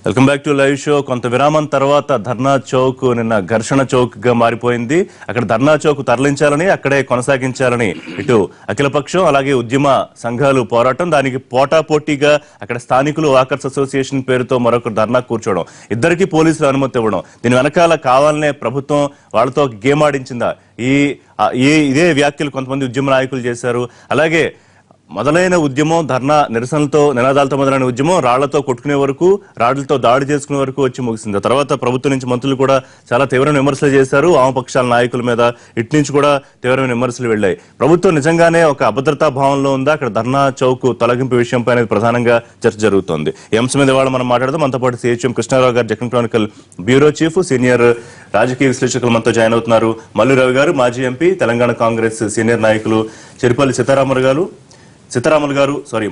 Welcome back to live show. కొంత విరామం తర్వాత ధర్నా చౌక్ నిన్న ఘర్షణ చౌక్ గా మారిపోయింది. అక్కడ ధర్నా చౌక్ తరలించాలని, అక్కడే కొనసాగించాలని ఇటు అఖిలపక్షం అలాగే ఉద్యమ సంఘాలు పోరాటం, దానికి పోటాపోటీగా అక్కడ స్థానికులు వాకర్స్ అసోసియేషన్ పేరుతో మరొక ధర్నా కూర్చోవడం, ఇద్దరికి పోలీసులు అనుమతి ఇవ్వడం, దీని వెనకాల కావాలనే ప్రభుత్వం వాళ్ళతో గేమ్ ఆడించిందా? ఇదే వ్యాఖ్యలు కొంతమంది ఉద్యమ నాయకులు చేశారు. అలాగే మొదలైన ఉద్యమం ధర్నా నిరసనలతో నినాదాలతో మొదలైన ఉద్యమం రాళ్లతో కొట్టుకునే వరకు, రాళ్లతో దాడి చేసుకునే వరకు వచ్చి ముగిసింది. తర్వాత ప్రభుత్వం నుంచి మంత్రులు కూడా చాలా తీవ్రమైన విమర్శలు చేశారు. వామపక్షాల నాయకుల మీద ఇటు నుంచి కూడా తీవ్రమైన విమర్శలు వెళ్లాయి. ప్రభుత్వం నిజంగానే ఒక అభద్రతా భావంలో ఉందా? అక్కడ ధర్నా చౌక్ తొలగింపు విషయంపై అనేది ప్రధానంగా చర్చ జరుగుతోంది. ఈ అంశం మీద వాళ్ళు మనం మాట్లాడదాం. మనతో పాటు సిహెచ్ఎం కృష్ణారావు గారు, Deccan Chronicle bureau chief, senior రాజకీయ విశ్లేషకులు మనతో జాయిన్ అవుతున్నారు. మల్లు రవి గారు, మాజీ ఎంపీ, తెలంగాణ కాంగ్రెస్ సీనియర్ నాయకులు చెరిపల్లి సీతారాములు గారు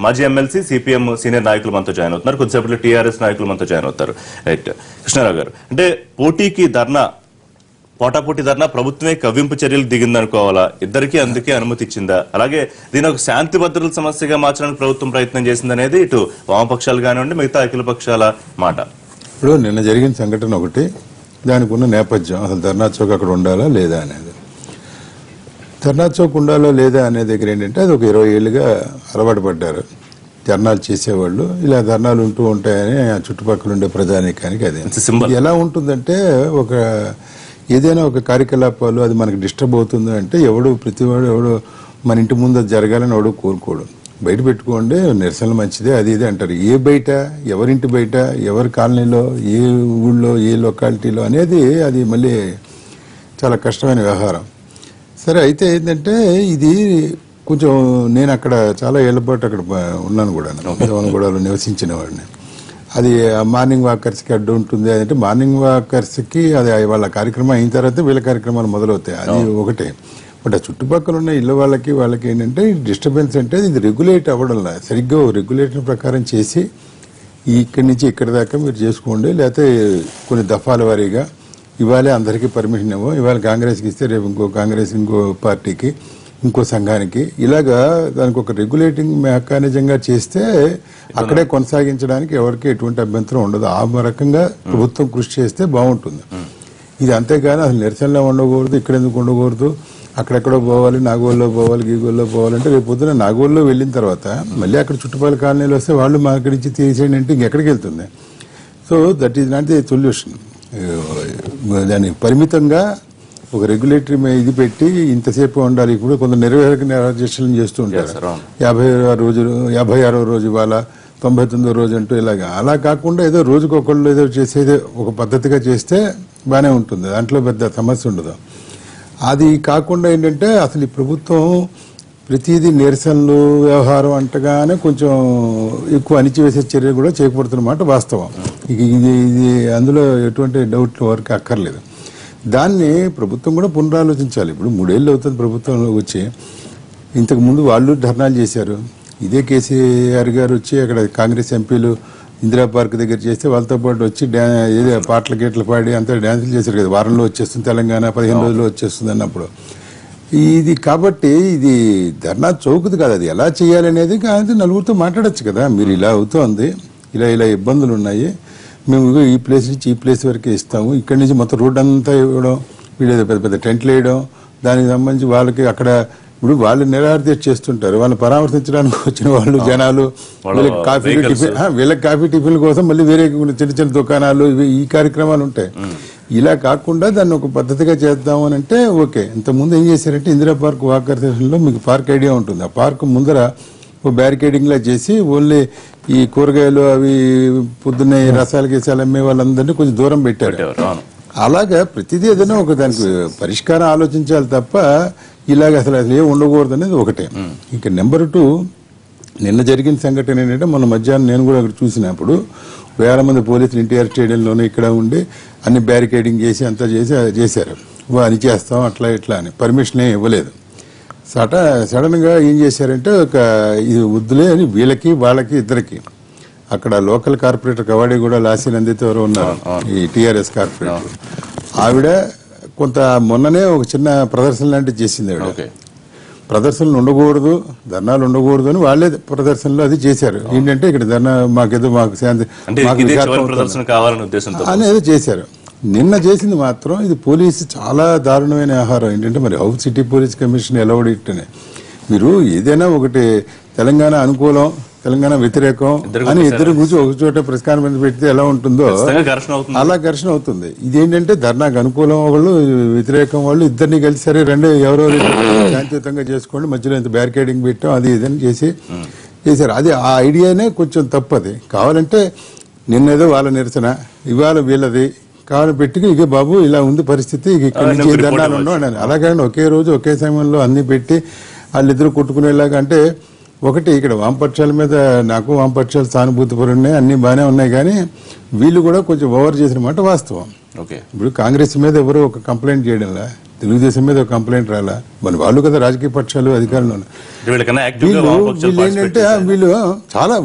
మాజీ ఎమ్మెల్సీ, సిపిఎం సీనియర్ నాయకులు మనతో జాయిన్ అవుతున్నారు. కొద్దిసేపట్లో టీఆర్ఎస్ నాయకులు మనతో జాయిన్ అవుతారు. రైట్, కృష్ణారావు గారు, అంటే పోటాపోటీ ధర్నా ప్రభుత్వమే కవ్వింపు చర్యలు దిగిందనుకోవాలా? ఇద్దరికి అందుకే అనుమతి ఇచ్చిందా? అలాగే దీని ఒక శాంతి భద్రతల సమస్యగా మార్చడానికి ప్రభుత్వం ప్రయత్నం చేసిందనేది ఇటు వామపక్షాలు కానివ్వండి, మిగతా అఖిల పక్షాల మాట. ఇప్పుడు నిన్న జరిగిన సంఘటన ఒకటి, దానికి ఉన్న నేపథ్యం, అసలు ధర్నా చౌక్ అక్కడ ఉండాలా లేదా అనేది. ధర్నా చౌక్ ఉండాలో లేదా అనే దగ్గర ఏంటంటే, అది ఒక 20 ఏళ్ళుగా అలవాటు పడ్డారు ధర్నాలు చేసేవాళ్ళు. ఇలా ధర్నాలు ఉంటూ ఉంటాయని ఆ చుట్టుపక్కల ఉండే ప్రజానీకానికి అది ఎలా ఉంటుందంటే, ఏదైనా ఒక కార్యకలాపాలు అది మనకు డిస్టర్బ్ అవుతుంది అంటే ప్రతివాడు మన ఇంటి ముందు అది జరగాలని ఎవడు కోరుకోడు. బయట పెట్టుకోండి, నిరసనలు మంచిదే, అది ఇది అంటారు. ఏ బయట, ఎవరింటి బయట, ఎవరి కాలనీలో, ఏ ఊళ్ళో, ఏ లొకాలిటీలో అనేది అది మళ్ళీ చాలా కష్టమైన వ్యవహారం. సరే, అయితే ఏంటంటే ఇది కొంచెం, నేను అక్కడ చాలా ఏళ్ల పాటు అక్కడ ఉన్నాను కూడా, దేవనగూడలో నివసించిన వాడిని. అది మార్నింగ్ వాకర్స్కి అడ్డు ఉంటుంది. అదంటే మార్నింగ్ వాకర్స్కి అది వాళ్ళ కార్యక్రమం అయిన తర్వాత వీళ్ళ కార్యక్రమాలు మొదలవుతాయి, అది ఒకటే. బట్ ఆ చుట్టుపక్కల ఉన్న ఇళ్ళ వాళ్ళకి ఏంటంటే డిస్టర్బెన్స్ అంటే ఇది రెగ్యులేట్ అవ్వడంలా, సరిగ్గా రెగ్యులేటర్ ప్రకారం చేసి ఇక్కడి నుంచి ఇక్కడి దాకా మీరు చేసుకోండి, లేకపోతే కొన్ని దఫాల వారీగా ఇవాళ అందరికీ పర్మిషన్ ఇవ్వం, ఇవాళ కాంగ్రెస్కి ఇస్తే రేపు ఇంకో పార్టీకి, ఇంకో సంఘానికి, ఇలాగా దానికి ఒక రెగ్యులేటింగ్ మెకానిజంగా చేస్తే అక్కడే కొనసాగించడానికి ఎవరికి ఎటువంటి అభ్యంతరం ఉండదు. ఆ రకంగా ప్రభుత్వం కృషి చేస్తే బాగుంటుంది. ఇది అంతేగాని అసలు నిరసనలో ఉండకూడదు, ఇక్కడ ఎందుకు ఉండకూడదు, అక్కడెక్కడో పోవాలి, నాగోల్లో పోవాలి, గీగోల్లో పోవాలంటే రేపు పొద్దున నాగోల్లో వెళ్ళిన తర్వాత మళ్ళీ అక్కడ చుట్టుపక్కల కాలనీలు వస్తే వాళ్ళు మా అక్కడి నుంచి తీసేయండి అంటే ఇంకెక్కడికి వెళ్తుంది. So that is not the solution. దాన్ని పరిమితంగా ఒక రెగ్యులేటరీ ఇది పెట్టి ఇంతసేపు ఉండాలి. ఇప్పుడు కొంత నిర్వాహక నిర్దేశాలను చేస్తూ ఉంటారు, 56వ రోజు ఇవాళ, 99వ రోజు అంటూ ఇలాగా. అలా కాకుండా ఏదో రోజుకొకళ్ళు ఏదో చేసేది ఒక పద్ధతిగా చేస్తే బాగానే ఉంటుంది, దాంట్లో పెద్ద సమస్య ఉండదు. అది కాకుండా ఏంటంటే అసలు ఈ ప్రభుత్వం ప్రతిదీ నిరసనలు వ్యవహారం అంటగానే కొంచెం ఎక్కువ అణిచివేసే చర్యలు కూడా చేపడుతున్నమాట వాస్తవం. ఇది అందులో ఎటువంటి డౌట్ వరకు అక్కర్లేదు. దాన్ని ప్రభుత్వం కూడా పునరాలోచించాలి. ఇప్పుడు 3 ఏళ్ళు అవుతుంది ప్రభుత్వంలో వచ్చి. ఇంతకు ముందు వాళ్ళు ధర్నాలు చేశారు. ఇదే కేసీఆర్ గారు వచ్చి అక్కడ కాంగ్రెస్ ఎంపీలు ఇందిరా పార్క్ దగ్గర చేస్తే వాళ్ళతో పాటు వచ్చి ఏదో పాటలు గీటలు పాడి అంతా డ్యాన్సులు చేశారు కదా. వారంలో వచ్చేస్తుంది తెలంగాణ, 15 రోజుల్లో వచ్చేస్తుంది అన్నప్పుడు ఇది. కాబట్టి ఇది ధర్నా చౌకుది కాదు, అది ఎలా చేయాలనేది కానీ నలుగురితో మాట్లాడచ్చు కదా. మీరు ఇలా అవుతోంది, ఇలా ఇబ్బందులు ఉన్నాయి, మేము ఈ ప్లేస్ నుంచి ఈ ప్లేస్ వరకే ఇస్తాము, ఇక్కడి నుంచి మొత్తం రోడ్ అంతా ఇవ్వడం, వీళ్ళు పెద్ద పెద్ద టెంట్లు వేయడం, దానికి సంబంధించి వాళ్ళకి అక్కడ ఇప్పుడు వాళ్ళు నిరాదీక్ష చేస్తుంటారు. వాళ్ళని పరామర్శించడానికి వచ్చిన వాళ్ళు జనాలు, వీళ్ళకి కాఫీ టిఫిన్ల కోసం మళ్ళీ వేరే చిన్న చిన్న దుకాణాలు, ఈ కార్యక్రమాలు ఉంటాయి. ఇలా కాకుండా దాన్ని ఒక పద్ధతిగా చేద్దాం అని అంటే ఓకే. ఇంతకుముందు ఏం చేశారంటే ఇందిరా పార్క్ వాకర్ సెషన్లో మీకు పార్క్ ఐడియా ఉంటుంది. ఆ పార్క్ ముందర ఓ బ్యారికేడింగ్ లా చేసి ఓన్లీ ఈ కూరగాయలు అవి పొద్దున్నే రసాలు గీసాలు అమ్మే వాళ్ళందరినీ కొంచెం దూరం పెట్టారు. అలాగా ప్రతిదీ ఏదైనా ఒక దానికి పరిష్కారం ఆలోచించాలి తప్ప ఇలాగ అసలు ఏం ఉండకూడదు అనేది ఒకటే. ఇక నెంబర్ 2, నిన్న జరిగిన సంఘటన ఏంటంటే మొన్న మధ్యాహ్నం నేను కూడా అక్కడ చూసినప్పుడు వేల మంది పోలీసులు ఎన్టీఆర్ స్టేడియంలోనే ఇక్కడ ఉండి అన్ని బ్యారికేడింగ్ చేసి అంతా చేశారు. అని చేస్తాం అట్లా ఇట్లా అని పర్మిషన్ ఇవ్వలేదు. సడన్ గా ఏం చేశారంటే ఇది వద్దులే అని వీళ్ళకి వాళ్ళకి ఇద్దరికి అక్కడ లోకల్ కార్పొరేటర్ కవాడి కూడా లాసి నందితో ఎవరు ఉన్నారు, ఈ టీఆర్ఎస్ కార్పొరేటర్, ఆవిడ కొంత మొన్ననే ఒక చిన్న ప్రదర్శన లాంటివి చేసింది. ఆవిడ ప్రదర్శనలు ఉండకూడదు, ధర్నాలు ఉండకూడదు అని వాళ్ళే ప్రదర్శనలు అది చేశారు. ఏంటంటే ఇక్కడ ధర్నా మాకు శాంతి ప్రదర్శన కావాలనే ఉద్దేశంతో అనేది చేశారు. నిన్న చేసింది మాత్రం ఇది పోలీసు చాలా దారుణమైన ఆహారం. ఏంటంటే మరి హౌస్ సిటీ పోలీస్ కమిషన్ ఎలవడ్ ఇట్టనే మీరు ఏదైనా ఒకటి తెలంగాణ అనుకూలం తెలంగాణ వ్యతిరేకం అని ఇద్దరు కూర్చొని ఒక చోట ప్రెస్ కాన్ఫరెన్స్ పెడితే ఎలా ఉంటుందో అలా ఘర్షణ అవుతుంది. ఇదేంటంటే ధర్నాకు అనుకూలం వాళ్ళు వ్యతిరేకం వాళ్ళు ఇద్దరిని కలిసి సరే రెండే ఎవరెవరు శాంతియుతంగా చేసుకోండి, మధ్యలో ఇంత బ్యారికేడింగ్ పెట్టాం అది ఇదని చేశారు. అది ఆ ఐడియానే కొంచెం తప్పది. కావాలంటే నిన్నేదో వాళ్ళ నిరసన ఇవాళ వీళ్ళది కావాలి పెట్టుకుని ఇక బాబు ఇలా ఉంది పరిస్థితి, ఇక్కడ నుంచి ధర్నాలు ఉండవు అని అలాగే ఒకే రోజు ఒకే సమయంలో అన్ని పెట్టి వాళ్ళిద్దరు కొట్టుకునేలాగా. అంటే ఒకటి ఇక్కడ వామపక్షాల మీద నాకు వామపక్షాలు సానుభూతి పరున్నాయి, అన్ని బాగానే ఉన్నాయి, కానీ వీళ్ళు కూడా కొంచెం ఓవర్ చేసిన మాట వాస్తవం. ఇప్పుడు కాంగ్రెస్ మీద ఎవరు ఒక కంప్లైంట్ చేయడంలా, తెలుగుదేశం మీద ఒక కంప్లైంట్ రాలా, మరి వాళ్ళు కదా రాజకీయ పక్షాలు అధికారంలో వీళ్ళు ఏంటంటే వీళ్ళు చాలా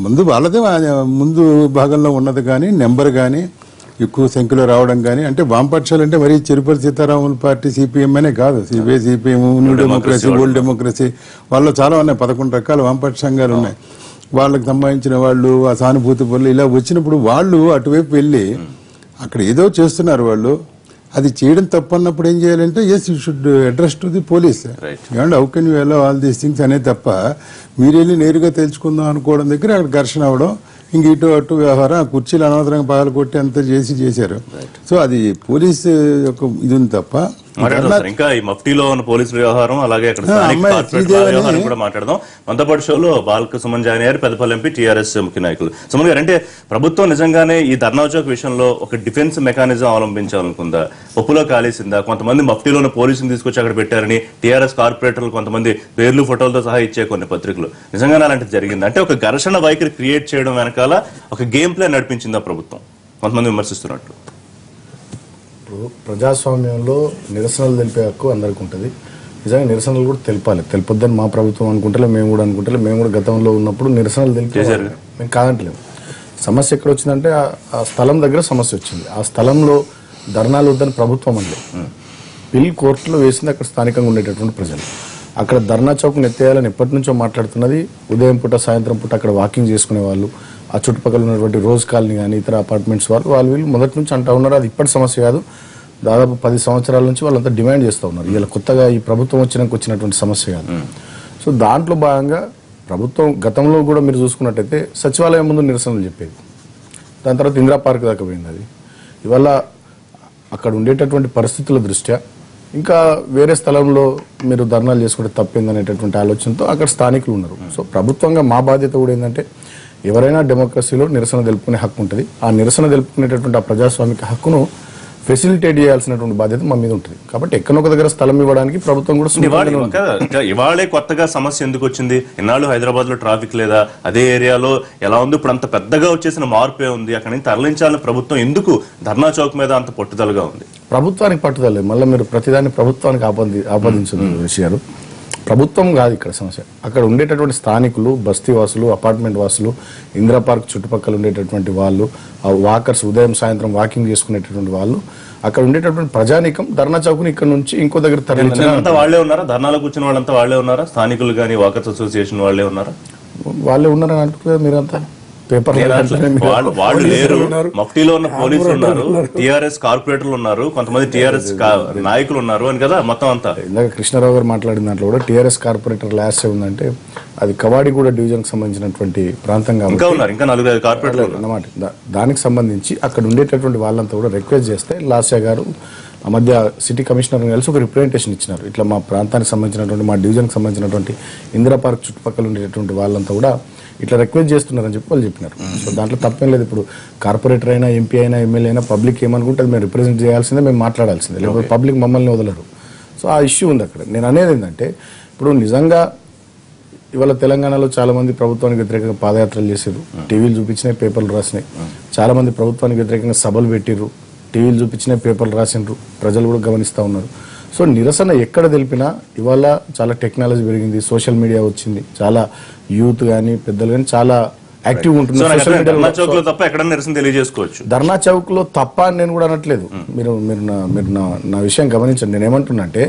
ముందు వాళ్ళదే ముందు భాగంలో ఉన్నది కానీ నెంబర్ కానీ ఎక్కువ సంఖ్యలో రావడం కానీ. అంటే వామపక్షాలు అంటే మరీ చిరుపతి సీతారాముల పార్టీ సిపిఎం అనే కాదు, CPI CPM new democracy old democracy వాళ్ళు చాలా ఉన్నాయి, 11 రకాల వామపక్ష సంఘాలు ఉన్నాయి. వాళ్ళకి సంబంధించిన వాళ్ళు ఆ సానుభూతి పనులు ఇలా వచ్చినప్పుడు వాళ్ళు అటువైపు వెళ్ళి అక్కడ ఏదో చేస్తున్నారు వాళ్ళు. అది చేయడం తప్పన్నప్పుడు ఏం చేయాలంటే yes you should address to the police and how can you allow all these things అనే తప్ప మీరు వెళ్ళి నేరుగా తెలుసుకుందాం అనుకోవడం దగ్గర అక్కడ ఘర్షణ అవడం, ఇంక ఇటు అటు వ్యవహారం, ఆ కుర్చీలు అనవసరంగా పగలు కొట్టి అంతా చేశారు. సో అది పోలీసు యొక్క ఇది ఉంది తప్ప ఇంకా ఈ మఫ్టీలో ఉన్న పోలీసుల వ్యవహారం అలాగే అక్కడ వ్యవహారం కూడా మాట్లాడదాం. మనతో పాటు షోలో బాల్క సుమన్ జాయిన్ అయ్యారు, పెద్దపల్లి ఎంపీ, టీఆర్ఎస్ ముఖ్య నాయకులు. సుమన్ గారు, అంటే ప్రభుత్వం నిజంగానే ఈ ధర్నా చౌక్ విషయంలో ఒక డిఫెన్స్ మెకానిజం అవలంబించాలనుకుందా, పప్పులో కాలేసిందా? కొంతమంది మఫ్టీలో ఉన్న పోలీసులు తీసుకొచ్చి అక్కడ పెట్టారని టీఆర్ఎస్ కార్పొరేటర్లు కొంతమంది పేర్లు ఫోటోలతో సహా ఇచ్చే కొన్ని పత్రికలు, నిజంగానే అలాంటిది జరిగింది? అంటే ఒక ఘర్షణ వైఖరి క్రియేట్ చేయడం వెనకాల ఒక గేమ్ ప్లాన్ నడిపించిందా ప్రభుత్వం? కొంతమంది విమర్శిస్తున్నట్టు. ప్రజాస్వామ్యంలో నిరసనలు తెలిపే హక్కు అందరికి ఉంటుంది. నిజంగా నిరసనలు కూడా తెలిపాలి, తెలిపొద్దని మా ప్రభుత్వం అనుకుంటే మేము కూడా మేము కూడా గతంలో ఉన్నప్పుడు నిరసనలు తెలిపారు, మేము కాదంటలేము. సమస్య ఎక్కడ వచ్చిందంటే ఆ స్థలం దగ్గర సమస్య వచ్చింది. ఆ స్థలంలో ధర్నాలు వద్దని ప్రభుత్వం అంటే బిల్ కోర్టులో వేసింది అక్కడ స్థానికంగా ఉండేటటువంటి ప్రజలు. అక్కడ ధర్నా చౌక్ను ఎత్తేయాలని ఎప్పటి నుంచో మాట్లాడుతున్నది. ఉదయం పూట సాయంత్రం పూట అక్కడ వాకింగ్ చేసుకునే వాళ్ళు, ఆ చుట్టుపక్కల ఉన్నటువంటి రోజ్ కాలనీ కానీ ఇతర అపార్ట్మెంట్స్ వాళ్ళు వీళ్ళు మొదటి నుంచి అంటూ ఉన్నారు. అది ఇప్పటి సమస్య కాదు, దాదాపు 10 సంవత్సరాల నుంచి వాళ్ళంతా డిమాండ్ చేస్తూ ఉన్నారు. ఇలా కొత్తగా ఈ ప్రభుత్వం వచ్చినటువంటి సమస్య కాదు. సో దాంట్లో భాగంగా ప్రభుత్వం గతంలో కూడా మీరు చూసుకున్నట్టయితే సచివాలయం ముందు నిరసనలు చెప్పేది, దాని తర్వాత ఇందిరా పార్క్ దాకా పోయింది. అది ఇవాళ అక్కడ ఉండేటటువంటి పరిస్థితుల దృష్ట్యా ఇంకా వేరే స్థలంలో మీరు ధర్నాలు చేసుకుంటే తప్పిందనేటటువంటి ఆలోచనతో అక్కడ స్థానికులు ఉన్నారు. సో ప్రభుత్వంగా మా బాధ్యత కూడా ఏంటంటే ఎవరైనా డెమోక్రసీలో నిరసన తెలుపుకునే హక్కు ఉంటుంది. ఆ నిరసన తెలుపుకునేటటువంటి ఆ ప్రజాస్వామిక హక్కును ఫెసిలిటేట్ చేయాల్సినటువంటి బాధ్యత మా మీద ఉంటుంది. కాబట్టి ఎక్కడొక దగ్గర స్థలం ఇవ్వడానికి ప్రభుత్వం కూడా ఇవాళే కొత్తగా సమస్య ఎందుకు వచ్చింది? ఇన్నాళ్ళు హైదరాబాద్ లో ట్రాఫిక్ లేదా, అదే ఏరియాలో ఎలా ఉంది, ఇప్పుడు అంత పెద్దగా వచ్చేసిన మార్పే ఉంది, అక్కడి నుంచి తరలించాలని ప్రభుత్వం ఎందుకు ధర్నా చౌక్ మీద అంత పట్టుదలగా ఉంది? ప్రభుత్వానికి పట్టుదల, మళ్ళీ మీరు ప్రతిదాన్ని ప్రభుత్వానికి ఆపాదించిన విషయాలు. ప్రభుత్వం కాదు ఇక్కడ సమస్య. అక్కడ ఉండేటటువంటి స్థానికులు, బస్తీ వాసులు, అపార్ట్మెంట్ వాసులు, ఇందిరా పార్క్ చుట్టుపక్కల ఉండేటటువంటి వాళ్ళు, వాకర్స్ ఉదయం సాయంత్రం వాకింగ్ చేసుకునేటటువంటి వాళ్ళు, అక్కడ ఉండేటటువంటి ప్రజానీకం ధర్నా చౌక్ని ఇక్కడ నుంచి ఇంకో దగ్గర వాళ్లే ఉన్నారా? ధర్నాలకు వచ్చిన వాళ్ళంతా వాళ్లే ఉన్నారా? స్థానికులు కానీ వాకర్స్ అసోసియేషన్ వాళ్లే ఉన్నారా? వాళ్ళే ఉన్నారని అంటున్నారు మీరంతా. పేపర్ వాళ్ళు లేరు, మఫ్టీలో ఉన్న పోలీసులు ఉన్నారు, టీఆర్ఎస్ కార్పొరేటర్లు ఉన్నారు, కొంతమంది టీఆర్ఎస్ నాయకులు ఉన్నారు అని కదా మొత్తం అంతా. ఇందాక కృష్ణారావు గారు మాట్లాడిన దాంట్లో కూడా టీఆర్ఎస్ కార్పొరేటర్ లాస్ ఉందంటే అది కవాడిగూడ డివిజన్ కి సంబంధించినటువంటి ప్రాంతం ఇంకా 4-5 కార్పొరేటర్లు అన్నమాట. దానికి సంబంధించి అక్కడ ఉండేటటువంటి వాళ్ళంతా కూడా రిక్వెస్ట్ చేస్తే లాస్యా గారు ఆ మధ్య సిటీ కమిషనర్ కలిసి ఒక రిప్రజెంటేషన్ ఇచ్చినారు. ఇట్లా మా ప్రాంతానికి సంబంధించినటువంటి మా డివిజన్కి సంబంధించినటువంటి ఇందిరా పార్క్ చుట్టుపక్కల ఉండేటటువంటి వాళ్ళంతా కూడా ఇట్లా రిక్వెస్ట్ చేస్తున్నారని చెప్పి వాళ్ళు చెప్పినారు. సో దాంట్లో తప్పేం లేదు. ఇప్పుడు కార్పొరేటర్ అయినా, ఎంపీ అయినా, ఎమ్మెల్యే అయినా పబ్లిక్ ఏమనుకుంటే మేము రిప్రజెంట్ చేయాల్సిందే, మేము మాట్లాడాల్సిందే, లేకపోతే పబ్లిక్ మమ్మల్ని వదలరు. సో ఆ ఇష్యూ ఉంది అక్కడ. నేను అనేది ఏంటంటే ఇప్పుడు నిజంగా ఇవాళ తెలంగాణలో చాలా మంది ప్రభుత్వానికి వ్యతిరేకంగా పాదయాత్రలు చేశారు, టీవీలు చూపించినాయి, పేపర్లు రాసినాయి. చాలా మంది ప్రభుత్వానికి వ్యతిరేకంగా సభలు పెట్టిర్రు, టీవీలు చూపించినాయి, పేపర్లు రాసిండ్రు, ప్రజలు కూడా గమనిస్తూ ఉన్నారు. సో నిరసన ఎక్కడ తెలిపినా ఇవాళ చాలా టెక్నాలజీ పెరిగింది, సోషల్ మీడియా వచ్చింది, చాలా యూత్ కానీ పెద్దలు కానీ చాలా యాక్టివ్ ఉంటుంది. ధర్నా చౌక్ లో తప్ప అని నేను కూడా అనట్లేదు. మీరు నా విషయం గమనించండి. నేను ఏమంటున్నా అంటే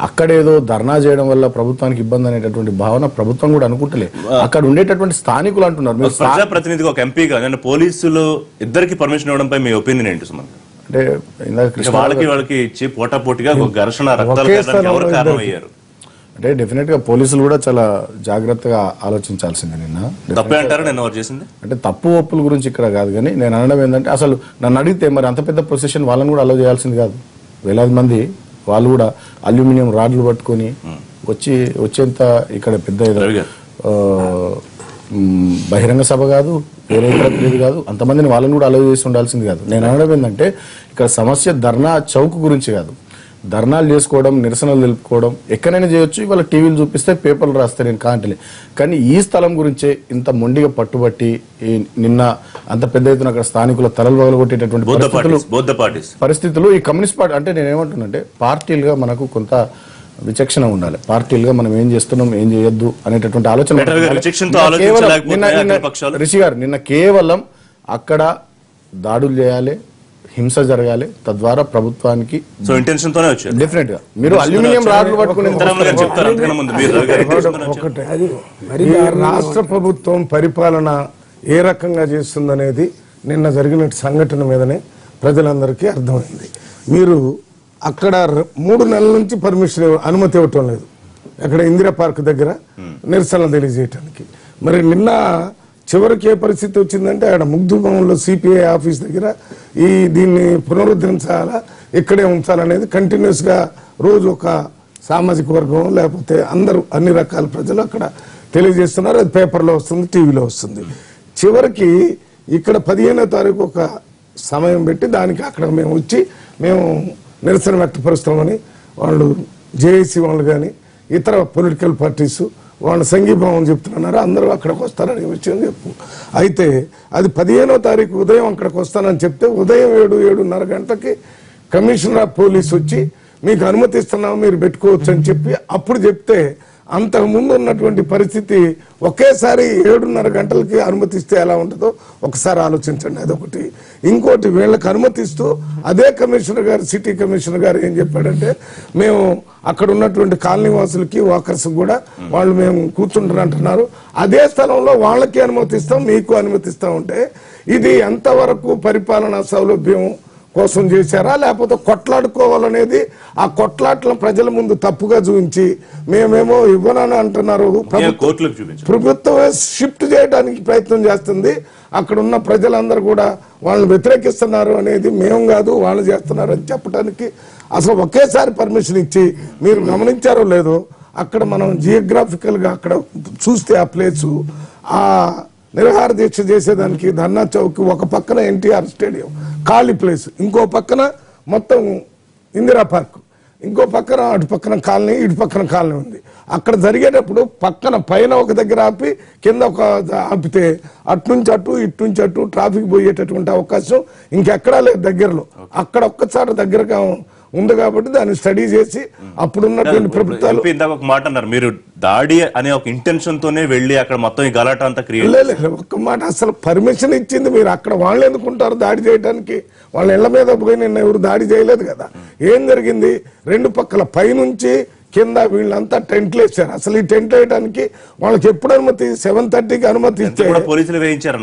అక్కడేదో ధర్నా చేయడం వల్ల ప్రభుత్వానికి ఇబ్బంది అనేటటువంటి భావన ప్రభుత్వం కూడా అనుకుంటలే. అక్కడ ఉండేటటువంటి స్థానికులు అంటున్నారు. మీరు ప్రజాప్రతినిధిగా ఒక ఎంపీగా నేను పోలీసులు ఇద్దరికి పర్మిషన్ ఇవ్వడంపై మీ ఒపీనియన్ ఏంటి సుమన్? అంటే ఇందాక వాళ్ళకి ఇచ్చి పోటాపోటీగా ఒక ఘర్షణ రక్తాలు ఎవరు కారణమయ్యారు అంటే డెఫినెట్ గా పోలీసులు కూడా చాలా జాగ్రత్తగా ఆలోచించాల్సిందే. నిన్న తప్పే అంటారు నేను ఎవరు చేసింది అంటే తప్పు ఒప్పుల గురించి ఇక్కడ కాదు, కానీ నేను అనడం ఏంటంటే అసలు నన్ను అడిగితే మరి అంత పెద్ద ప్రొసెషన్ వాళ్ళని కూడా అలో చేయాల్సింది కాదు. వేలాది మంది వాళ్ళు కూడా అల్యూమినియం రాడ్లు పట్టుకొని వచ్చేంత ఇక్కడ పెద్ద బహిరంగ సభ కాదు, వేరే లేదు కాదు, అంతమందిని వాళ్ళని కూడా అలో చేసి ఉండాల్సింది కాదు. నేను అనడం ఏంటంటే ఇక్కడ సమస్య ధర్నా చౌక్ గురించి కాదు. ధర్నాలు చేసుకోవడం, నిరసనలు తెలుపుకోవడం ఎక్కడైనా చేయొచ్చు. ఇవాళ టీవీలు చూపిస్తే పేపర్లు రాస్తే నేను కాంటలే, కానీ ఈ స్థలం గురించే ఇంత మొండిగా పట్టుబట్టి నిన్న అంత పెద్ద ఎత్తున అక్కడ స్థానికుల తలలు పగలగొట్టేటటువంటి పరిస్థితులు ఈ కమ్యూనిస్ట్ పార్టీ అంటే నేను ఏమంటున్నానంటే పార్టీలుగా మనకు కొంత విచక్షణ ఉండాలి. పార్టీలుగా మనం ఏం చేస్తున్నాం, ఏం చేయొద్దు అనేటటువంటి ఆలోచన. రిషి గారు నిన్న కేవలం అక్కడ దాడులు చేయాలి, హింస జరగాలి, తద్వారా ప్రభుత్వానికి డెఫినెట్ గా మీరు అల్యూమినియం రాడ్లు పట్టుకునే రాష్ట్ర ప్రభుత్వం పరిపాలన ఏ రకంగా చేస్తుందనేది నిన్న జరిగిన సంఘటన మీదనే ప్రజలందరికీ అర్థమైంది. మీరు అక్కడ 3 నెలల నుంచి అనుమతి ఇవ్వటం లేదు అక్కడ ఇందిరా పార్క్ దగ్గర నిరసనలు తెలియజేయటానికి. మరి నిన్న చివరికి ఏ పరిస్థితి వచ్చిందంటే అక్కడ ముగ్ధుభవన్లో సిపిఐ ఆఫీస్ దగ్గర దీన్ని పునరుద్ధరించాలా, ఇక్కడే ఉంచాలనేది కంటిన్యూస్ గా రోజు ఒక సామాజిక వర్గం లేకపోతే అందరూ అన్ని రకాల ప్రజలు అక్కడ తెలియజేస్తున్నారు. అది పేపర్లో వస్తుంది, టీవీలో వస్తుంది. చివరికి ఇక్కడ 15వ తారీఖు ఒక సమయం పెట్టి దానికి అక్కడ మేము వచ్చి మేము నిరసన వ్యక్తపరుస్తామని వాళ్ళు జేఏసీ వాళ్ళు కానీ ఇతర పొలిటికల్ పార్టీస్ వాళ్ళు సంఘీభావం చెప్తున్నారు. అందరూ అక్కడికి వస్తారనే విషయం చెప్పు. అయితే అది 15వ తారీఖు ఉదయం అక్కడికి వస్తానని చెప్తే ఉదయం 7-7:30 గంటలకి కమిషనర్ ఆఫ్ పోలీస్ వచ్చి మీకు అనుమతిస్తున్నాం మీరు పెట్టుకోవచ్చు అని చెప్పి అప్పుడు చెప్తే అంతకు ముందు ఉన్నటువంటి పరిస్థితి ఒకేసారి 7:30 గంటలకి అనుమతిస్తే ఎలా ఉంటుందో ఒకసారి ఆలోచించండి. అదొకటి. ఇంకోటి వీళ్ళకి అనుమతిస్తూ అదే కమిషనర్ గారు, సిటీ కమిషనర్ గారు ఏం చెప్పాడంటే మేము అక్కడ ఉన్నటువంటి కాలనీ వాసులకి వాకర్స్ కూడా వాళ్ళు మేము కూర్చుంటారంటున్నారు, అదే స్థలంలో వాళ్ళకి అనుమతిస్తాం మీకు అనుమతిస్తాం. ఉంటే ఇది ఎంతవరకు పరిపాలనా సౌలభ్యం కోసం చేశారా లేకపోతే కొట్లాడుకోవాలనేది ఆ కొట్లాట్లను ప్రజల ముందు తప్పుగా చూపించి మేమేమో ఇవ్వనని అంటున్నారు. ప్రభుత్వం షిఫ్ట్ చేయడానికి ప్రయత్నం చేస్తుంది. అక్కడ ఉన్న ప్రజలందరూ కూడా వాళ్ళని వ్యతిరేకిస్తున్నారు అనేది మేము కాదు వాళ్ళు చేస్తున్నారు అని చెప్పడానికి అసలు ఒకేసారి పర్మిషన్ ఇచ్చి మీరు గమనించారో లేదో అక్కడ మనం జియోగ్రాఫికల్ గా అక్కడ చూస్తే ఆ ప్లేసు ఆ నిరాహార దీక్ష చేసేదానికి ధర్నా చౌక్ ఒక పక్కన ఎన్టీఆర్ స్టేడియం ఖాళీ ప్లేస్, ఇంకో పక్కన మొత్తం ఇందిరా పార్క్, ఇంకో పక్కన అటు పక్కన కాలనీ ఇటు పక్కన కాలనీ ఉంది. అక్కడ జరిగేటప్పుడు పక్కన పైన ఒక దగ్గర ఆపి కింద ఒక ఆపితే అట్నుంచి అటు ఇట్నుంచి అటు ట్రాఫిక్ పోయేటటువంటి అవకాశం ఇంకెక్కడా లేదు దగ్గరలో. అక్కడ ఒక్కసారి దగ్గరగా ఉంది కాబట్టి దాన్ని స్టడీ చేసి అప్పుడున్నటువంటి ప్రభుత్వాలు ఒక మాట అన్నారు మీరు దాడి అనే ఒక ఇంటెన్షన్ తోనే వెళ్ళి అక్కడ మొత్తం ఈ గలాట అంతా క్రియేట్ లేదు. ఒక్క మాట అసలు పర్మిషన్ ఇచ్చింది మీరు అక్కడ వాళ్ళు ఎందుకుంటారు దాడి చేయడానికి? వాళ్ళ ఇళ్ల మీద పోయి నిన్న ఎవరు దాడి చేయలేదు కదా. ఏం జరిగింది? 2 పక్కల పైనుంచి కింద వీళ్ళంతా టెంట్లు వేసారు. అసలు ఈ టెంట్ వేయడానికి వాళ్ళకి ఎప్పుడు అనుమతి? 7:30కి అనుమతి ఇస్తే పోలీసులు వేయించారు.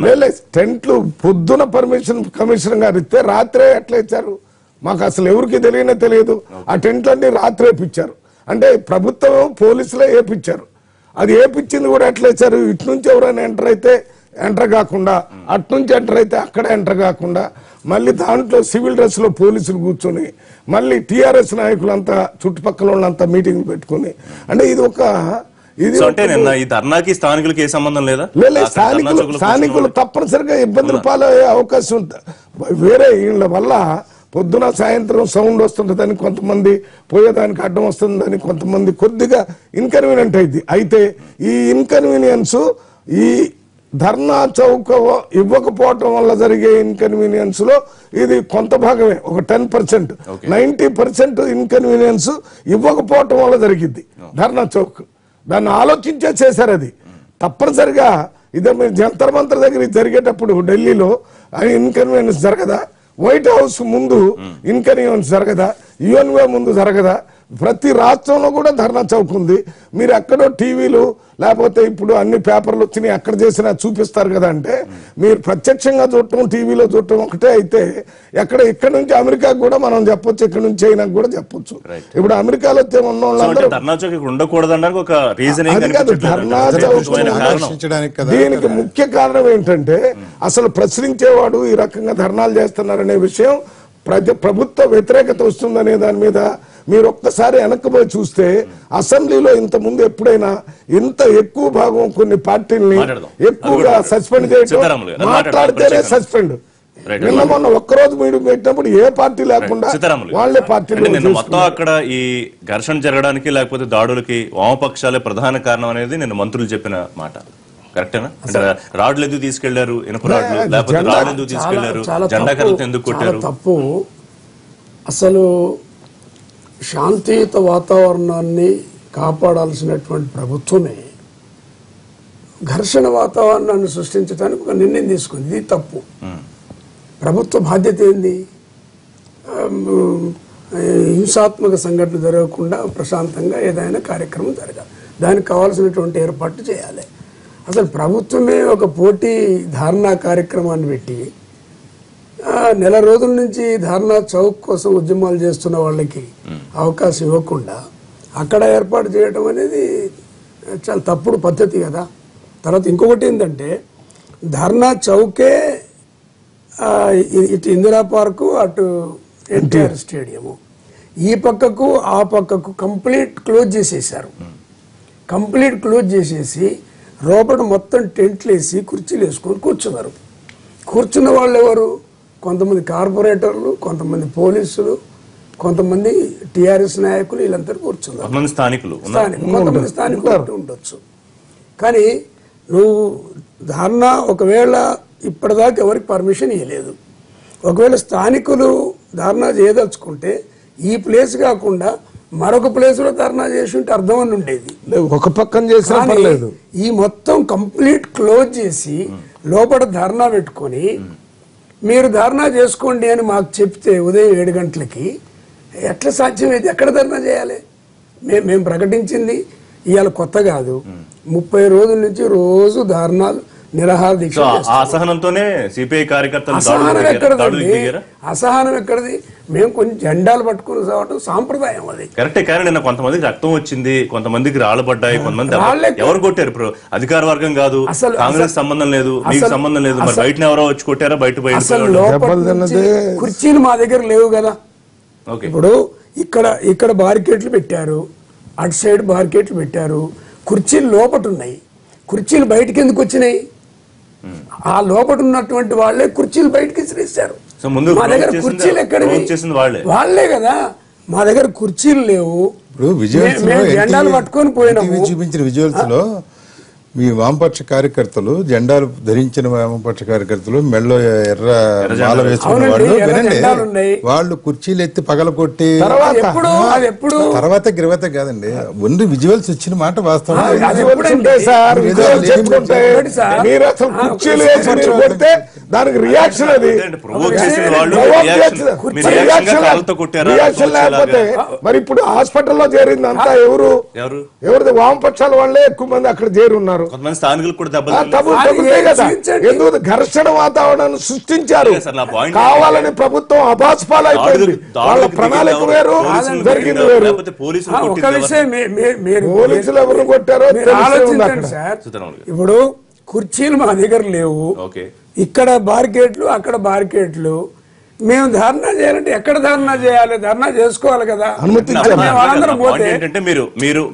టెంట్లు పొద్దున పర్మిషన్ కమిషనర్ గారు ఇస్తే రాత్రే ఎట్లా ఇచ్చారు? మాకు అసలు ఎవరికి తెలియదు. ఆ టెంట్లన్నీ రాత్రి వేపించారు. అంటే ప్రభుత్వం పోలీసులే వేపించారు. అది వేపించింది కూడా ఎట్లా ఇచ్చారు? ఇటు నుంచి ఎవరైనా ఎంటర్ అయితే ఎంటర్ కాకుండా, అటు నుంచి ఎంటర్ అయితే అక్కడ ఎంటర్ కాకుండా, మళ్ళీ దాంట్లో సివిల్ డ్రెస్ లో పోలీసులు కూర్చొని మళ్ళీ టీఆర్ఎస్ నాయకులంతా చుట్టుపక్కల వాళ్ళంతా మీటింగ్లు పెట్టుకుని అంటే ఇది ఒక స్థానికులకి ఏ సంబంధం లేదా? స్థానికులు తప్పనిసరిగా ఇబ్బందులు పాలయ్యే అవకాశం ఉంది. వేరే వీళ్ళ వల్ల పొద్దున సాయంత్రం సౌండ్ వస్తుంటుందని కొంతమంది పోయేదానికి అడ్డం వస్తుందని కొంతమంది కొద్దిగా ఇన్కన్వీనియంట్ అయింది. అయితే ఈ ఇన్కన్వీనియన్స్ ఈ ధర్నా చౌక ఇవ్వకపోవటం వల్ల జరిగే ఇన్కన్వీనియన్స్ లో ఇది కొంత భాగమే, ఒక 10%. 90% ఇన్కన్వీనియన్స్ ఇవ్వకపోవటం వల్ల జరిగింది ధర్నా చౌక్. దాన్ని ఆలోచించే చేశారు. అది తప్పనిసరిగా ఇదే మీరు జంతర్ మంతర్ దగ్గర జరిగేటప్పుడు ఢిల్లీలో ఇన్కన్వీనియన్స్ జరగదా? వైట్ హౌస్ ముందు ఇన్కన్వీనియన్స్ జరగదా? యుఎన్ఓ ముందు జరగదా? ప్రతి రాష్ట్రంలో కూడా ధర్నా చౌక్ ఉంది. మీరు ఎక్కడో టీవీలు లేకపోతే ఇప్పుడు అన్ని పేపర్లు వచ్చినాయి అక్కడ చేసినా చూపిస్తారు కదా అంటే మీరు ప్రత్యక్షంగా చూడటం టీవీలో చూడటం ఒకటే అయితే ఇక్కడ నుంచి అమెరికాకు కూడా మనం చెప్పొచ్చు, ఇక్కడ నుంచి చైనాకు కూడా చెప్పొచ్చు. ఇప్పుడు అమెరికాలో ఉన్న వాళ్ళందరూ ధర్నా చౌక్ ఇక్కడ ఉండకూడదన్నారు ఒక రీజనింగ్. ధర్నా చౌక్ దీనికి ముఖ్య కారణం ఏంటంటే అసలు ప్రశ్నించేవాడు ఈ రకంగా ధర్నాలు చేస్తున్నారనే విషయం ప్రభుత్వ వ్యతిరేకత వస్తుందనే దాని మీద మీరు ఒక్కసారి వెనక్కిపోయి చూస్తే అసెంబ్లీలో ఇంత ముందు ఎప్పుడైనా ఇంత ఎక్కువ భాగం కొన్ని పార్టీల్ని ఎక్కువగా సస్పెండ్ చేయడం, మాట్లాడితేనే సస్పెండ్. నిన్న మొన్న ఒక్కరోజు మీటింగ్ పెట్టినప్పుడు ఏ పార్టీ లేకుండా వాళ్ళే పార్టీలు. మొత్తం అక్కడ ఈ ఘర్షణ జరగడానికి లేకపోతే దాడులకి వామపక్షాలే ప్రధాన కారణం అనేది నిన్న మంత్రులు చెప్పిన మాట కరెక్టేనా? అంటే రాడ్లు ఎందుకు తీసుకెళ్లారు, ఇనుప రాడ్లు, లేకపోతే రాడ్లు ఎందుకు తీసుకెళ్లారు, జెండా కర్రలతో ఎందుకు కొట్టారు? తప్పు. అసలు శాంతియుత వాతావరణాన్ని కాపాడాల్సినటువంటి ప్రభుత్వమే ఘర్షణ వాతావరణాన్ని సృష్టించడానికి ఒక నిర్ణయం తీసుకుంది. ఇది తప్పు. ప్రభుత్వ బాధ్యత ఏంది? హింసాత్మక సంఘటన జరగకుండా ప్రశాంతంగా ఏదైనా కార్యక్రమం జరగాలి, దానికి కావాల్సినటువంటి ఏర్పాట్లు చేయాలి. అసలు ప్రభుత్వమే ఒక పోటీ ధారణా కార్యక్రమాన్ని పెట్టి నెల రోజుల నుంచి ధారణా చౌక్ కోసం ఉద్యమాలు చేస్తున్న వాళ్ళకి అవకాశం ఇవ్వకుండా అక్కడ ఏర్పాటు చేయడం అనేది చాలా తప్పుడు పద్ధతి కదా. తర్వాత ఇంకొకటి ఏంటంటే ధర్నా చౌకే ఇటు ఇందిరా పార్కు అటు ఎన్టీఆర్ స్టేడియము ఈ పక్కకు ఆ పక్కకు కంప్లీట్ క్లోజ్ చేసేసారు. కంప్లీట్ క్లోజ్ చేసేసి లోపల మొత్తం టెంట్లు వేసి కుర్చీలు వేసుకొని కూర్చున్నారు. కూర్చున్న వాళ్ళు ఎవరు? కొంతమంది కార్పొరేటర్లు, కొంతమంది పోలీసులు, కొంతమంది టీఆర్ఎస్ నాయకులు, వీళ్ళంతా కూర్చున్నారు. కొంతమంది స్థానికులు ఉండొచ్చు. కానీ నువ్వు ధర్నా ఒకవేళ ఇప్పటిదాకా ఎవరికి పర్మిషన్ ఇవ్వలేదు, ఒకవేళ స్థానికులు ధర్నా చేయదలుచుకుంటే ఈ ప్లేస్ కాకుండా మరొక ప్లేస్ లో ధర్నా చేసి ఉంటే అర్థం అని ఉండేది. ఒక పక్కన చేసినా పర్లేదు. ఈ మొత్తం కంప్లీట్ క్లోజ్ చేసి లోపల ధర్నా పెట్టుకొని మీరు ధర్నా చేసుకోండి అని మాకు చెప్తే ఉదయం 7 గంటలకి ఎట్లా సాధ్యమైంది? ఎక్కడ ధర్నా చేయాలి? మేము ప్రకటించింది ఇవాళ కొత్త కాదు. 30 రోజుల నుంచి రోజు ధర్నాలు నిరాహార దీక్ష. అసహనంతోనే సిపిఐ కార్యకర్తలు అసహనం ఎక్కడదండి? అసహనం ఎక్కడది? మేము కొంచెం జెండాలు పట్టుకుని రావటం సాంప్రదాయం అది. కరెక్టే. కానీ నిన్న కొంతమందికి రక్తం వచ్చింది, కొంతమందికి రాళ్ళు పడ్డాయి, కొంతమంది ఎవరు కొట్టారు? ఇప్పుడు అధికార వర్గం కాదు, కాంగ్రెస్ సంబంధం లేదు, మీకు సంబంధం లేదు, మరి బయట ఎవరో వచ్చి కొట్టారా? బయట కుర్చీలు మా దగ్గర లేవు కదా. ఇప్పుడు ఇక్కడ బారికేట్లు పెట్టారు, అటు సైడ్ బారికేట్లు పెట్టారు, కుర్చీలు లోపట ఉన్నాయి. కుర్చీలు బయటకి ఎందుకు వచ్చినాయి? ఆ లోపల ఉన్నటువంటి వాళ్ళే కుర్చీలు బయటకి విసిరేశారు. మా దగ్గర కుర్చీలు ఎక్కడివి? వాళ్లే కదా. మా దగ్గర కుర్చీలు లేవు. జెండాలు పట్టుకొని పోయినాము. చూపించిన విజువల్స్ లో మీ వామపక్ష కార్యకర్తలు, జెండాలు ధరించిన వామపక్ష కార్యకర్తలు, మెడలో ఎర్ర మాల వేసుకున్న వాళ్ళు వినండి, వాళ్ళు కుర్చీలు ఎత్తి పగలకొట్టి తర్వాత గిరవత కాదండి, ముందు విజువల్స్ ఇచ్చిన మాట వాస్తవం. దానికి రియాక్షన్ అది లేకపోతే మరి ఇప్పుడు హాస్పిటల్లో చేరింది అంతా ఎవరిది? వామపక్షాల వాళ్ళే ఎక్కువ మంది అక్కడ చేరి ఉన్నారు. ఎందుకు ఘర్షణ వాతావరణాన్ని సృష్టించారు? కావాలని ప్రభుత్వం అభాస్పాలైపోయింది. వాళ్ళ ప్రణాళిక వేరు, జరిగింది వేరు. పోలీసులు ఎవరు కొట్టారో ఇప్పుడు కుర్చీలు మా దగ్గర లేవు, ఇక్కడ బార్కెట్లు, అక్కడ బార్కెట్లు. మేము ధర్నా చేయాలంటే ఎక్కడ ధర్నా చేయాలి? ధర్నా చేసుకోవాలి కదా. ఏంటంటే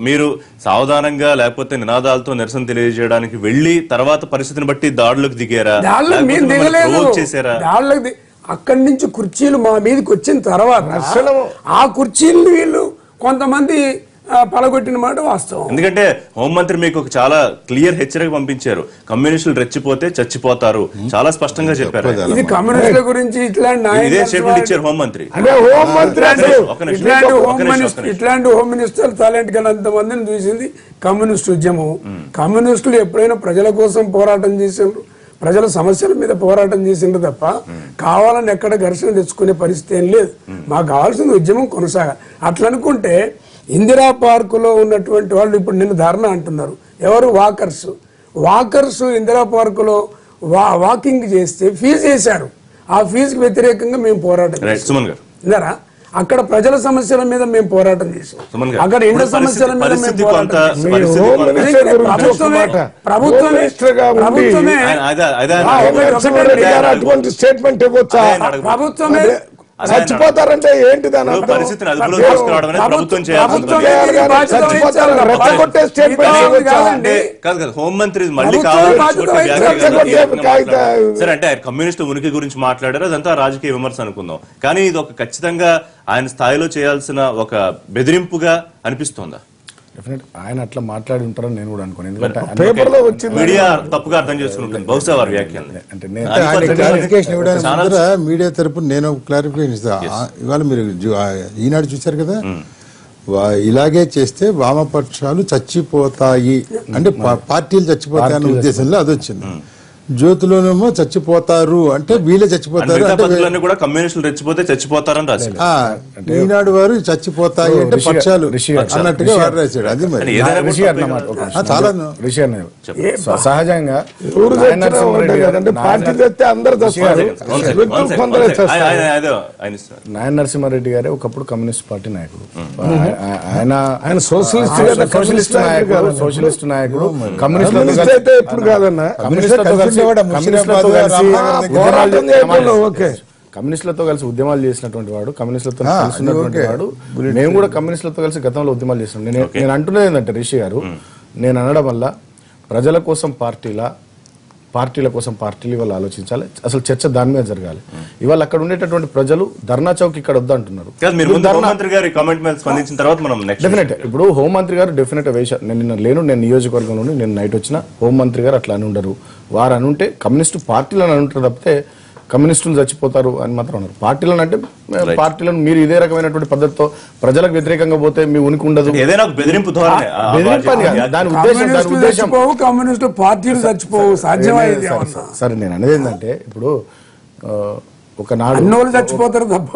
మీరు సావధానంగా లేకపోతే నినాదాలతో నిరసన తెలియజేయడానికి వెళ్లి తర్వాత పరిస్థితిని బట్టి దాడులకు దిగారా? మేము దిగలేదు. దాడులకు అక్కడి నుంచి కుర్చీలు మా మీదకి వచ్చిన తర్వాత ఆ కుర్చీలు వీళ్ళు కొంతమంది పలగొట్టిన మాట వాస్తవం. ఎందుకంటే హోంమంత్రి మీకు ఒక చాలా క్లియర్ హెచ్చరిక పంపించారు, కమ్యూనిస్టులు రెచ్చిపోతే చచ్చిపోతారు, చాలా స్పష్టంగా చెప్పారు. ఇది కమ్యూనిస్టుల గురించి ఇదే స్టేట్మెంట్ ఇచ్చారు హోంమంత్రి. ఇట్లాంటి హోమ్ మినిస్టర్ టాలెంట్ గలంత మందిని చూసింది కమ్యూనిస్ట్ ఉద్యమం. కమ్యూనిస్టులు ఎప్పుడైనా ప్రజల కోసం పోరాటం చేసిండ్రు, ప్రజల సమస్యల మీద పోరాటం చేసిండ్రు తప్ప కావాలని ఎక్కడ ఘర్షణ తెచ్చుకునే పరిస్థితి ఏం లేదు. మాకు కావాల్సింది ఉద్యమం కొనసాగాలి. అట్లనుకుంటే ఇందిరా పార్కులో ఉన్నటువంటి వాళ్ళు ఇప్పుడు నిన్న ధర్నా అంటున్నారు. ఎవరు? వాకర్స్ ఇందిరా పార్కులో వాకింగ్ చేస్తే ఫీజు వేశారు. ఆ ఫీజుకి వ్యతిరేకంగా మేము పోరాటం చేశాం. అక్కడ ప్రజల సమస్యల మీద మేము పోరాటం చేసాం. అక్కడ ఇండ్ల సమస్యల మీద మేము పోరాటం ప్రభుత్వమే చచ్చిపోతారంటే ఏంటి దాని పరిస్థితిని అదుపులో తీసుకురావడం అనేది ప్రభుత్వం చేయాలి. హోంమంత్రి మళ్ళీ సరే అంటే కమ్యూనిస్టు ఉనికి గురించి మాట్లాడారు, అదంతా రాజకీయ విమర్శ అనుకుందాం. కానీ ఇది ఒక ఖచ్చితంగా ఆయన స్థాయిలో చేయాల్సిన ఒక బెదిరింపుగా అనిపిస్తోందా? డెఫినెట్ ఆయన అట్లా మాట్లాడి ఉంటారని నేను కూడా అనుకోను. ఎందుకంటే పేపర్లో వచ్చింది మీడియా తప్పుగా అర్థం చేసుకుంటుంది బహుశా వారి వ్యాఖ్యలు. అంటే క్లారిఫికేషన్ ఇవ్వడానికి ముందర మీడియా తరపున నేను క్లారిఫికేషన్ ఇస్తా. ఇవాళ మీరు ఈనాడు చూశారు కదా, ఇలాగే చేస్తే వామపక్షాలు చచ్చిపోతాయి అంటే పార్టీలు చచ్చిపోతాయి అన్న ఉద్దేశంలో అది వచ్చింది. జ్యోతిలోనేమో చచ్చిపోతారు అంటే వీళ్ళే చచ్చిపోతారు అంటే కూడా కమ్యూనిస్టులు రెచ్చిపోతే చచ్చిపోతారని రాశారు. ఈనాడు వారు చచ్చిపోతాయి అంటే పక్షాలు అన్నట్టుగా వారు రాశాడు. అది మరి చాలా సహజంగా నాయన నరసింహారెడ్డి గారే ఒకప్పుడు కమ్యూనిస్ట్ పార్టీ నాయకుడు. ఆయన సోషలిస్ట్ నాయకుడు. కమ్యూనిస్టులతో కలిసి ఉద్యమాలు చేసినటువంటి వాడు, కమ్యూనిస్టులతో కలిసినటువంటి వాడు. మేము కూడా కమ్యూనిస్టులతో కలిసి గతంలో ఉద్యమాలు చేసినాం. నేను అంటున్నది ఏంటంటే రిషి గారు, నేను అనడం వల్ల ప్రజల కోసం పార్టీల కోసం పార్టీలు ఇవాళ ఆలోచించాలి. అసలు చర్చ దాని మీద జరగాలి. ఇవాళ అక్కడ ఉండేటటువంటి ప్రజలు ధర్నా చౌక్ ఇక్కడ వద్దంటున్నారు. డెఫినెట్ ఇప్పుడు హోంమంత్రి గారు డెఫినెట్ వేశారు. నేను నియోజకవర్గంలో నేను నైట్ వచ్చిన హోంమంత్రి గారు అట్లా అని ఉండరు. వారు అనుంటే కమ్యూనిస్టు పార్టీలను అనుంటారు తప్పితే కమ్యూనిస్టులు చచ్చిపోతారు అని మాత్రం అన్నారు. పార్టీలను అంటే పార్టీలను మీరు ఇదే రకమైనటువంటి పద్ధతితో ప్రజలకు వ్యతిరేకంగా పోతే మీ ఉనికి ఉండదు. బెదిరింపు దాని ఉద్దేశం కమ్యూనిస్టు పార్టీలు చచ్చిపోవు సాధ్యమైంది. సరే నేను అనేది ఏంటంటే ఇప్పుడు ఒకనాడు చచ్చిపోతారు తప్ప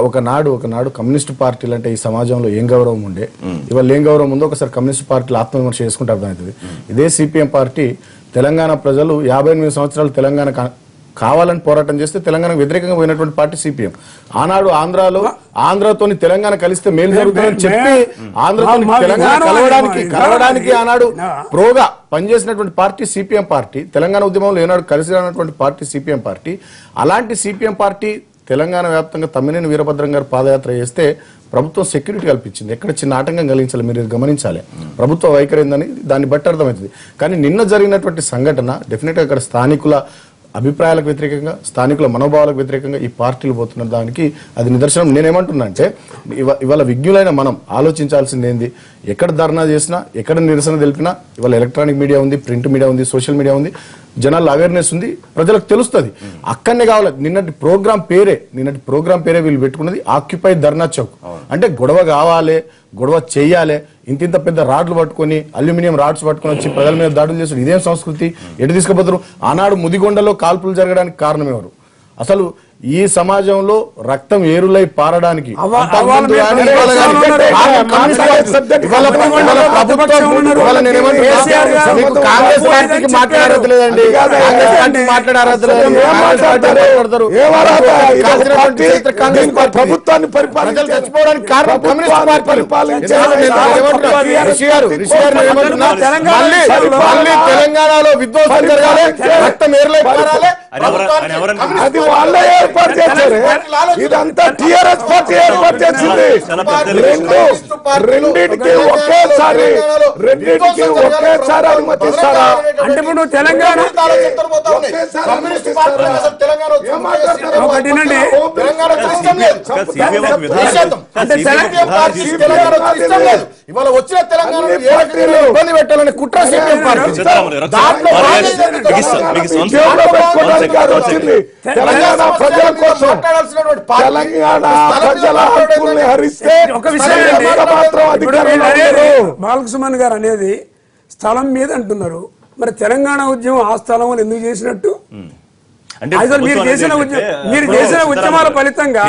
ఒకనాడు కమ్యూనిస్ట్ పార్టీలు అంటే ఈ సమాజంలో ఏం గౌరవం ఉండే, ఇవాళ ఏం గౌరవం ఉందో ఒకసారి కమ్యూనిస్ట్ పార్టీలు ఆత్మవిమర్శ చేసుకుంటే అర్థమవుతుంది. ఇదే సిపిఎం పార్టీ తెలంగాణ ప్రజలు 58 సంవత్సరాలు తెలంగాణ కావాలని పోరాటం చేస్తే తెలంగాణకు వ్యతిరేకంగా పోయినటువంటి పార్టీ సిపిఎం. ఆనాడు ఆంధ్రతోని తెలంగాణ కలిస్తే మేలు జరుగుతుందని చెప్పి ఆంధ్రతో తెలంగాణ కలవడానికి ఆనాడు ప్రోగా పనిచేసినటువంటి పార్టీ సిపిఎం పార్టీ. తెలంగాణ ఉద్యమంలో ఏనాడు కలిసి రానటువంటి పార్టీ సిపిఎం పార్టీ. అలాంటి సిపిఎం పార్టీ తెలంగాణ వ్యాప్తంగా తమ్మినేని వీరభద్రం గారు పాదయాత్ర చేస్తే ప్రభుత్వం సెక్యూరిటీ కల్పించింది. ఎక్కడ చిన్న ఆటంకం కలిగించాలి, మీరు గమనించాలి. ప్రభుత్వ వైఖరి ఏందని దాన్ని బట్టి అర్థమవుతుంది. కానీ నిన్న జరిగినటువంటి సంఘటన డెఫినెట్గా అక్కడ స్థానికుల అభిప్రాయాలకు వ్యతిరేకంగా, స్థానికుల మనోభావాలకు వ్యతిరేకంగా ఈ పార్టీలు పోతున్న దానికి అది నిదర్శనం. నేనేమంటున్నా అంటే ఇవాళ విజ్ఞులైన మనం ఆలోచించాల్సింది ఏంది, ఎక్కడ ధర్నా చేసినా, ఎక్కడ నిరసన తెలిపినా ఇవాళ ఎలక్ట్రానిక్ మీడియా ఉంది, ప్రింట్ మీడియా ఉంది, సోషల్ మీడియా ఉంది, జనాల్లో అవేర్నెస్ ఉంది, ప్రజలకు తెలుస్తుంది. అక్కడనే కావాలి. నిన్నటి ప్రోగ్రామ్ పేరే వీళ్ళు పెట్టుకున్నది ఆక్యుపై ధర్నా చౌక్. అంటే గొడవ కావాలి, గొడవ చెయ్యాలి, ఇంత పెద్ద రాడ్లు పట్టుకొని అల్యూమినియం రాడ్స్ పట్టుకొని వచ్చి ప్రజల మీద దాడులు చేస్తారు. ఇదేం సంస్కృతి? ఎటు తీసుకుపోతారు? ఆనాడు ముదిగొండలో కాల్పులు జరగడానికి కారణం ఎవరు? అసలు ఈ సమాజంలో రక్తం ఏరులై పారడానికి కాంగ్రెస్ పార్టీకి మాట్లాడదు లేదండి, ప్రభుత్వాన్ని పరిపాలన చచ్చిపోవడానికి కారణం కమ్యూనిస్ట్ తెలంగాణలో విధ్వంసం జరగాలి, రక్తం ఏరులై పారాలి. అది వాళ్ళే ఏర్పాటు చేశారు. ఇదంతా టిఆర్ఎస్ పార్టీ ఏర్పాటు చేసింది. రెండింటికి ఒకేసారి అనుమతిస్తారా? అంటే ఇప్పుడు తెలంగాణ ఇవాళ వచ్చిన తెలంగాణ ఇబ్బంది పెట్టాలని కుట్ర సిపిఎం పార్టీ తెలంగాణ ప్రజల కోసం, తెలంగాణ ప్రజల హక్కుల్ని హరిస్తే ఒక విషయం బాలకృష్ణ గారు అనేది స్థలం మీద అంటున్నారు. మరి తెలంగాణ ఉద్యమం ఆ స్థలం ఎందుకు చేసినట్టు? అంటే అసలు మీరు చేసిన ఉద్యమాల ఫలితంగా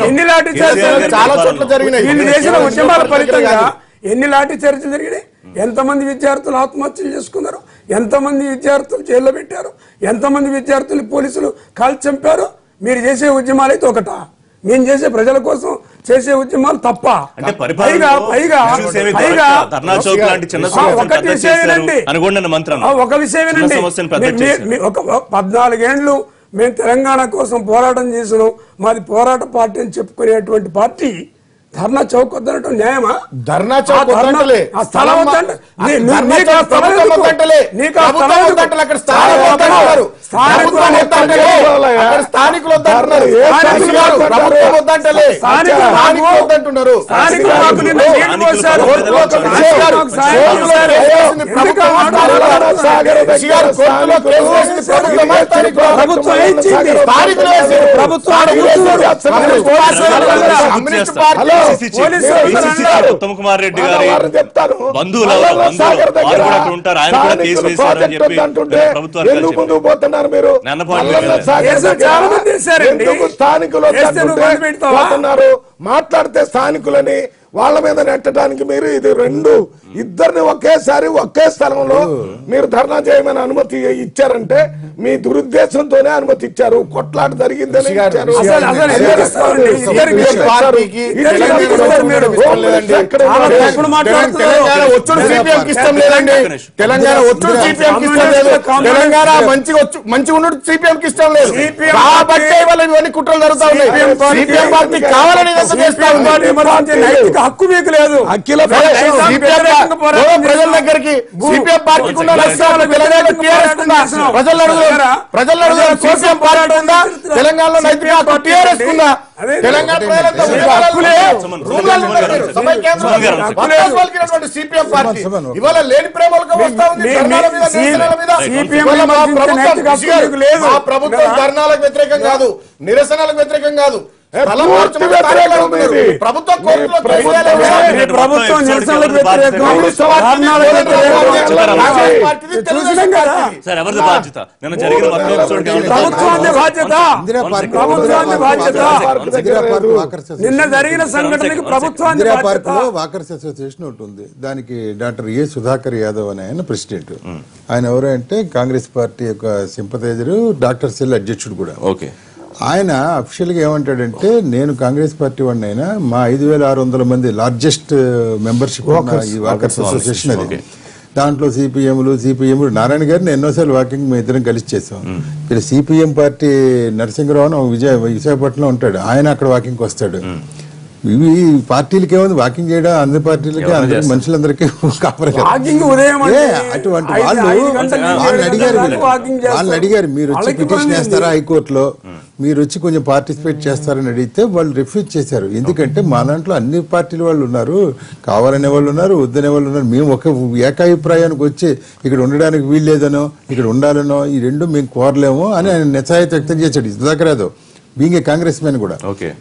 ఎన్ని లాఠీ చర్చలు జరిగినాయి? మీరు చేసిన ఉద్యమాల ఫలితంగా ఎన్ని లాఠీ చర్చలు జరిగినాయి? ఎంతమంది విద్యార్థులు ఆత్మహత్యలు చేసుకున్నారు? ఎంతమంది విద్యార్థులు జైల్లో పెట్టారు? ఎంతమంది విద్యార్థులు పోలీసులు కాల్చి చంపారు? మీరు చేసే ఉద్యమాలు అయితే ఒకటా? మేము చేసే ప్రజల కోసం చేసే ఉద్యమాలు తప్ప? ఒక విషయమేనండి, ఒక 14 ఏళ్లు మేము తెలంగాణ కోసం పోరాటం చేసినాం, మాది పోరాట పార్టీ అని చెప్పుకునేటువంటి పార్టీ ధర్నా చౌక్ వద్దనటం న్యాయమా? ధర్నా చౌక్ వద్దంటలే, స్థలం వద్దంటే ఉత్తమ్ కుమార్ రెడ్డి గారి బంధువులు ఉంటారు, ఆయన కూడా కేసు వేశారని చెప్పి మాట్లాడితే స్థానికులని వాళ్ళ మీద నెట్టడానికి మీరు ఇది ఇద్దరిని ఒకేసారి ఒకే స్థలంలో మీరు ధర్నా చేయమని అనుమతి ఇచ్చారంటే మీ దురుద్దేశంతోనే అనుమతి ఇచ్చారు. కొట్లాట జరిగిందని తెలంగాణ వచ్చుడు సిపిఎంకి ఇష్టం లేదు, తెలంగాణ మంచి ఉన్నట్టు సిపిఎంకి ఇష్టం లేదు కాబట్టి వాళ్ళు ఇవన్నీ కుట్రలు జరుగుతా ఉన్నాయి. సిపిఎం పార్టీ కావాలని హక్కు మీకు లేదు. ప్రజల దగ్గరికి సిపిఎం పార్టీకి ఉన్న లక్ష్యాలు ప్రజల సిపిఎం పార్టీ ఉందా? తెలంగాణలో నైతిక హక్కు టీఆర్ఎస్ ఉందా? తెలంగాణ సిపిఎం పార్టీ ఇవాళ లేని ప్రేమలకు వస్తా ఉంది. ప్రభుత్వం ధర్నాలకు వ్యతిరేకం కాదు, నిరసనలకు వ్యతిరేకం కాదు, ప్రభుత్వం నిరసనలకు వ్యతిరేకం. నిన్న జరిగిన సంఘటనకి ప్రభుత్వాన్ని వాకర్స్ అసోసియేషన్ ఉంటుంది, దానికి డాక్టర్ ఏ సుధాకర్ యాదవ్ అని ఆయన ప్రెసిడెంట్. ఆయన ఎవరంటే కాంగ్రెస్ పార్టీ యొక్క సింపథైజరు, డాక్టర్ సెల్ అధ్యక్షుడు కూడా. ఓకే. ఆయన అఫిషియల్ గా ఏమంటాడంటే, నేను కాంగ్రెస్ పార్టీ వాడిని అయినా మా 5600 మంది లార్జెస్ట్ మెంబర్షిప్ ఈ వాకర్స్ అసోసియేషన్ అది. దాంట్లో సిపిఎం నారాయణ గారిని ఎన్నోసార్లు వాకింగ్ మేము ఇద్దరం కలిసి చేసాం. ఇక్కడ సిపిఎం పార్టీ నరసింహరావు విశాఖపట్నంలో ఉంటాడు, ఆయన అక్కడ వాకింగ్ వస్తాడు. ఇవి పార్టీలకి ఏముంది వాకింగ్ చేయడం, అందరి పార్టీలకి అందరికి మనుషులందరికీ అటువంటి వాళ్ళని అడిగారు మీరు వచ్చి పిటిషన్ వేస్తారా హైకోర్టులో, మీరు వచ్చి కొంచెం పార్టిసిపేట్ చేస్తారని అడిగితే వాళ్ళు రిఫ్యూజ్ చేశారు. ఎందుకంటే మా దాంట్లో అన్ని పార్టీల వాళ్ళు ఉన్నారు, కావాలనే వాళ్ళు ఉన్నారు, వద్దనే వాళ్ళు ఉన్నారు. మేము ఒక ఏకాభిప్రాయానికి వచ్చి ఇక్కడ ఉండడానికి వీల్లేదనో ఇక్కడ ఉండాలనో ఈ రెండు మేము కోరలేము అని ఆయన నిస్సహాయత వ్యక్తం చేశాడు. Sudhakar Yadav being a Congress man కూడా,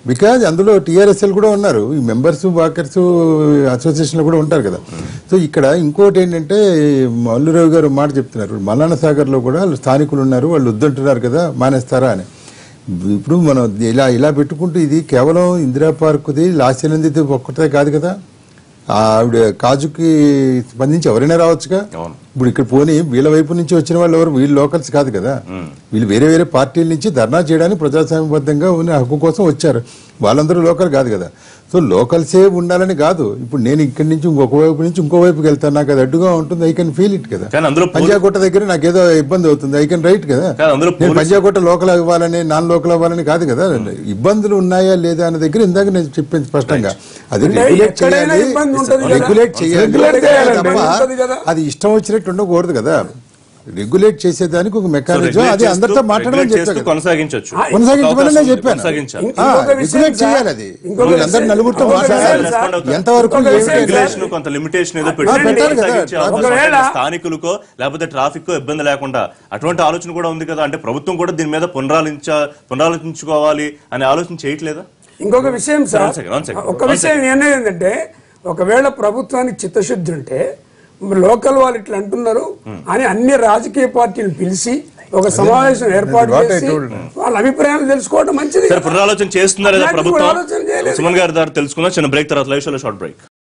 బికాజ్ అందులో టీఆర్ఎస్ఎల్ కూడా ఉన్నారు, ఈ మెంబర్స్ వాకర్స్ అసోసియేషన్ లో కూడా ఉంటారు కదా. సో ఇక్కడ ఇంకోటి ఏంటంటే మల్లురావు గారు మాట చెప్తున్నారు, మల్లన్న సాగర్ లో కూడా స్థానికులు ఉన్నారు, వాళ్ళు వద్దంటున్నారు కదా, మానేస్తారా అని. ఇప్పుడు మనం ఇలా పెట్టుకుంటూ ఇది కేవలం ఇందిరా పార్కుది లాస్యనందిది ఒక్కటే కాదు కదా, ఆవిడ కాజుకి స్పందించి ఎవరైనా రావచ్చుగా. ఇప్పుడు ఇక్కడ పోనీ వీళ్ళ వైపు నుంచి వచ్చిన వాళ్ళు ఎవరు, వీళ్ళు లోకల్స్ కాదు కదా, వీళ్ళు వేరే వేరే పార్టీల నుంచి ధర్నా చేయడానికి ప్రజాస్వామ్యబద్ధంగా ఉన్న హక్కు కోసం వచ్చారు, వాళ్ళందరూ లోకల్ కాదు కదా. సో లోకల్సే ఉండాలని కాదు, ఇప్పుడు నేను ఇక్కడి నుంచి ఇంకొక వైపు నుంచి ఇంకో వైపుకి వెళ్తాను, నాకు అది అడ్డుగా ఉంటుంది, ఐ కెన్ ఫీల్ ఇట్ కదా. పంజాగుట్ట దగ్గర నాకు ఏదో ఇబ్బంది అవుతుంది, ఐ కెన్ రైట్ కదా. నేను పంజాగుట్ట లోకల్ అవ్వాలని నాన్ లోకల్ అవ్వాలని కాదు కదా. ఇబ్బందులు ఉన్నాయా లేదా అనే దగ్గర ఇందాక నేను చెప్పాను స్పష్టంగా, అది రెగ్యులేట్ చేయాలి తప్ప అది ఇష్టం వచ్చినట్టు ఉండకూడదు కదా. రెగ్యులేట్ చేసేదానికి ఒక మెకానిజం, అది అందరితో మాట్లాడమని చెప్పాను, కొనసాగించమని నేను చెప్పాను. రెగ్యులేట్ చేయాలి, అది అందరు నలుగురితో మాట్లాడాలి. ఎంతవరకు స్థానికులకో లేకపోతే ట్రాఫిక్ ఇబ్బంది లేకుండా అటువంటి ఆలోచన కూడా ఉంది కదా. అంటే ప్రభుత్వం కూడా దీని మీద పునరాలోచించుకోవాలి అనే ఆలోచన చేయట్లేదా? ఇంకొక విషయం సార్, ఒక విషయం ఏంటంటే, ఒకవేళ ప్రభుత్వానికి చిత్తశుద్ధి ఉంటే లోకల్ వాళ్ళు ఇట్లా అంటున్నారు అని అన్ని రాజకీయ పార్టీలు పిలిచి ఒక సమావేశం ఏర్పాటు చేసి వాళ్ళ అభిప్రాయాలు తెలుసుకోవడం మంచిది. పునరాలోచన చేస్తుందా లేదా ప్రభుత్వం? ఆలోచన చేయలేదు. సుమన్ గారి ద్వారా తెలుసుకుందాం. చిన్న బ్రేక్ తర్వాత లైవ్ షోలో షార్ట్ బ్రేక్.